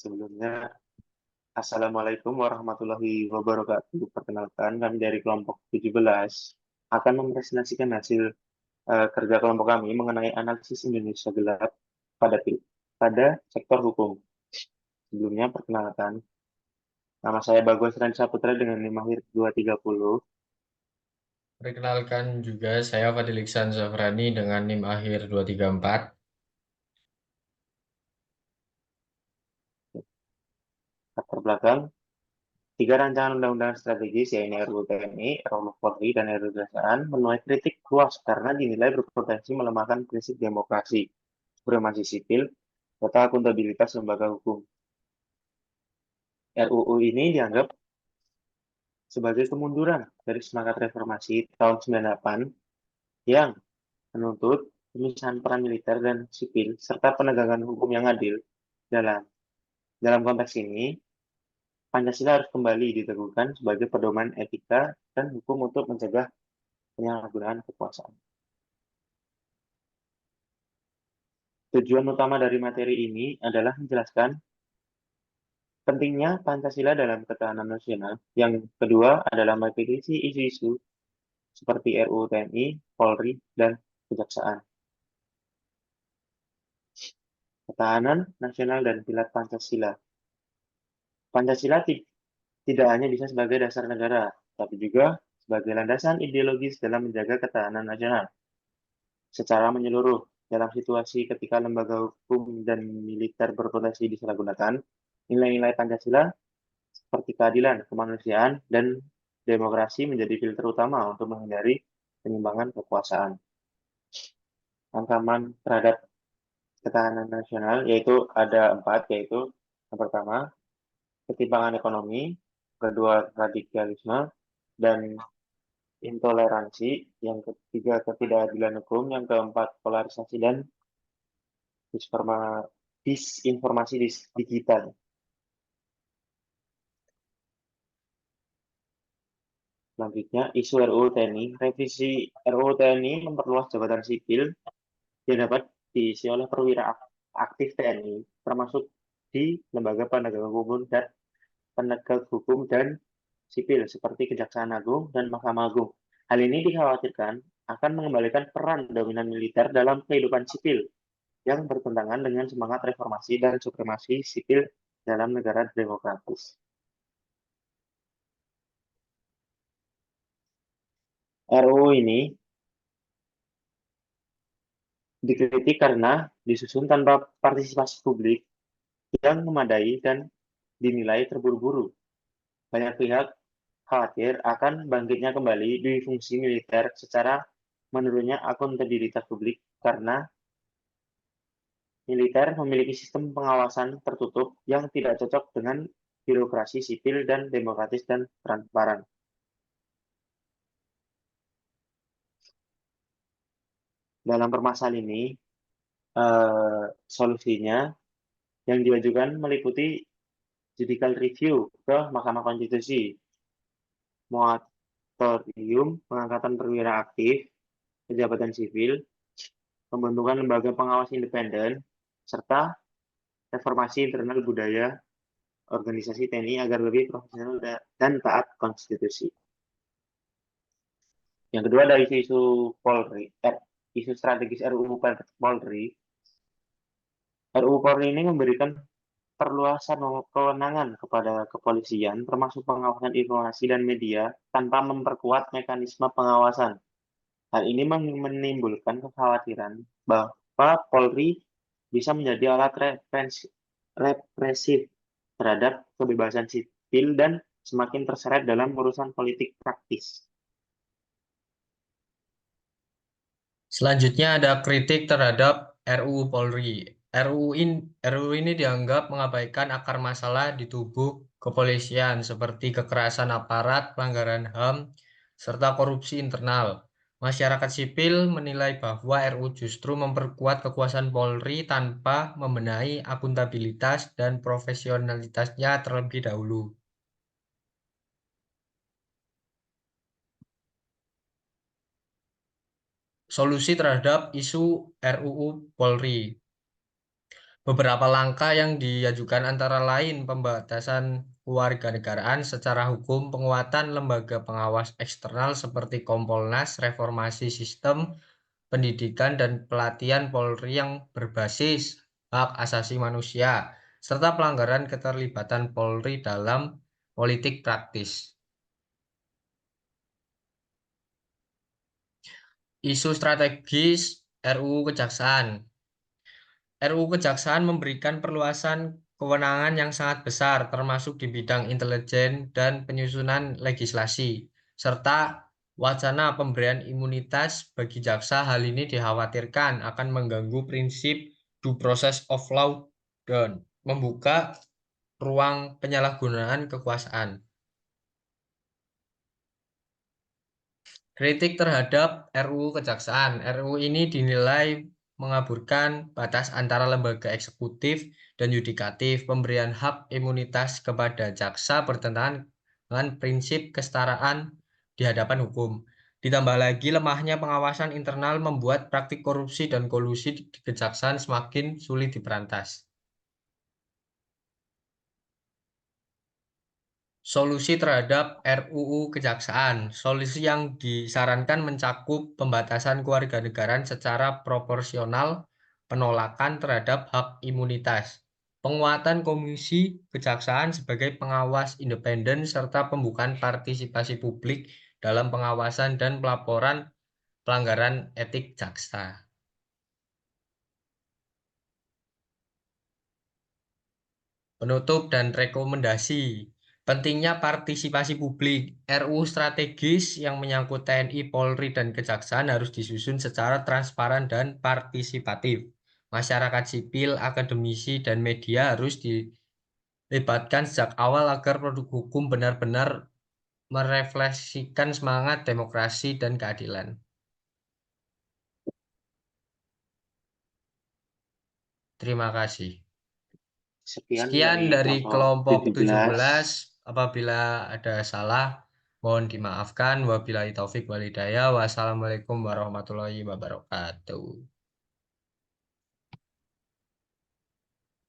Sebelumnya, Assalamualaikum warahmatullahi wabarakatuh. Perkenalkan, kami dari kelompok 17 akan mempresentasikan hasil kerja kelompok kami mengenai analisis Indonesia gelap pada sektor hukum. Sebelumnya, perkenalkan, nama saya Bagus Ran Saputra dengan NIM akhir 230. Perkenalkan juga saya Fadil Iksan Zafrani dengan NIM akhir 234. Latar belakang, tiga rancangan undang-undang strategis, yaitu RUU TNI, RUU Polri, dan RUU Kejaksaan, menuai kritik luas karena dinilai berpotensi melemahkan prinsip demokrasi, supremasi sipil, serta akuntabilitas lembaga hukum. RUU ini dianggap sebagai kemunduran dari semangat reformasi tahun 98 yang menuntut pemisahan peran militer dan sipil serta penegakan hukum yang adil. Dalam dalam konteks ini, Pancasila harus kembali diteguhkan sebagai pedoman etika dan hukum untuk mencegah penyalahgunaan kekuasaan. Tujuan utama dari materi ini adalah menjelaskan pentingnya Pancasila dalam ketahanan nasional. Yang kedua adalah mengkritisi isu-isu seperti RUU TNI, Polri, dan Kejaksaan. Ketahanan nasional dan pilar Pancasila. Pancasila tidak hanya bisa sebagai dasar negara, tapi juga sebagai landasan ideologis dalam menjaga ketahanan nasional secara menyeluruh. Dalam situasi ketika lembaga hukum dan militer berpotensi disalahgunakan, nilai-nilai Pancasila seperti keadilan, kemanusiaan, dan demokrasi menjadi filter utama untuk menghindari penyimpangan kekuasaan. Ancaman terhadap ketahanan nasional yaitu ada 4, yaitu yang pertama, ketimpangan ekonomi, kedua, radikalisme, dan intoleransi, yang ketiga, ketidakadilan hukum, yang keempat, polarisasi dan disinformasi digital. Selanjutnya, isu RUU TNI. Revisi RUU TNI memperluas jabatan sipil yang dapat diisi oleh perwira aktif TNI, termasuk di lembaga penegak hukum dan sipil seperti Kejaksaan Agung dan Mahkamah Agung. Hal ini dikhawatirkan akan mengembalikan peran dominan militer dalam kehidupan sipil yang bertentangan dengan semangat reformasi dan supremasi sipil dalam negara demokratis. RUU ini dikritik karena disusun tanpa partisipasi publik yang memadai dan dinilai terburu-buru. Banyak pihak khawatir akan bangkitnya kembali di fungsi militer secara menurunnya akuntabilitas publik karena militer memiliki sistem pengawasan tertutup yang tidak cocok dengan birokrasi sipil dan demokratis dan transparan. Dalam permasalahan ini, solusinya yang diajukan meliputi judicial review ke Mahkamah Konstitusi, moratorium pengangkatan perwira aktif, kejabatan sipil, pembentukan lembaga pengawas independen, serta reformasi internal budaya organisasi TNI agar lebih profesional dan taat konstitusi. Yang kedua dari isu Polri, isu strategis RUU Polri. RUU Polri ini memberikan perluasan kewenangan kepada kepolisian, termasuk pengawasan informasi dan media, tanpa memperkuat mekanisme pengawasan. Hal ini menimbulkan kekhawatiran bahwa Polri bisa menjadi alat represif terhadap kebebasan sipil dan semakin terseret dalam urusan politik praktis. Selanjutnya ada kritik terhadap RUU Polri. RUU ini dianggap mengabaikan akar masalah di tubuh kepolisian seperti kekerasan aparat, pelanggaran HAM, serta korupsi internal. Masyarakat sipil menilai bahwa RUU justru memperkuat kekuasaan Polri tanpa membenahi akuntabilitas dan profesionalitasnya terlebih dahulu. Solusi terhadap isu RUU Polri. Beberapa langkah yang diajukan antara lain pembatasan kewarganegaraan secara hukum, penguatan lembaga pengawas eksternal seperti Kompolnas, reformasi sistem pendidikan dan pelatihan Polri yang berbasis hak asasi manusia, serta pelanggaran keterlibatan Polri dalam politik praktis. Isu strategis RUU Kejaksaan. RUU Kejaksaan memberikan perluasan kewenangan yang sangat besar, termasuk di bidang intelijen dan penyusunan legislasi, serta wacana pemberian imunitas bagi jaksa. Hal ini dikhawatirkan akan mengganggu prinsip due process of law dan membuka ruang penyalahgunaan kekuasaan. Kritik terhadap RUU Kejaksaan. RUU ini dinilai mengaburkan batas antara lembaga eksekutif dan yudikatif. Pemberian hak imunitas kepada jaksa bertentangan dengan prinsip kesetaraan di hadapan hukum. Ditambah lagi lemahnya pengawasan internal membuat praktik korupsi dan kolusi di kejaksaan semakin sulit diberantas. Solusi terhadap RUU Kejaksaan. Solusi yang disarankan mencakup pembatasan kewarganegaraan secara proporsional, penolakan terhadap hak imunitas, penguatan Komisi Kejaksaan sebagai pengawas independen, serta pembukaan partisipasi publik dalam pengawasan dan pelaporan pelanggaran etik jaksa. Penutup dan rekomendasi. Pentingnya partisipasi publik. RUU strategis yang menyangkut TNI, Polri, dan Kejaksaan harus disusun secara transparan dan partisipatif. Masyarakat sipil, akademisi, dan media harus dilibatkan sejak awal agar produk hukum benar-benar merefleksikan semangat demokrasi dan keadilan. Terima kasih. Sekian Sekian dari dari kelompok kelompok 17. 17. Apabila ada salah, mohon dimaafkan. Wabillahi taufik walhidayah. Wassalamualaikum warahmatullahi wabarakatuh.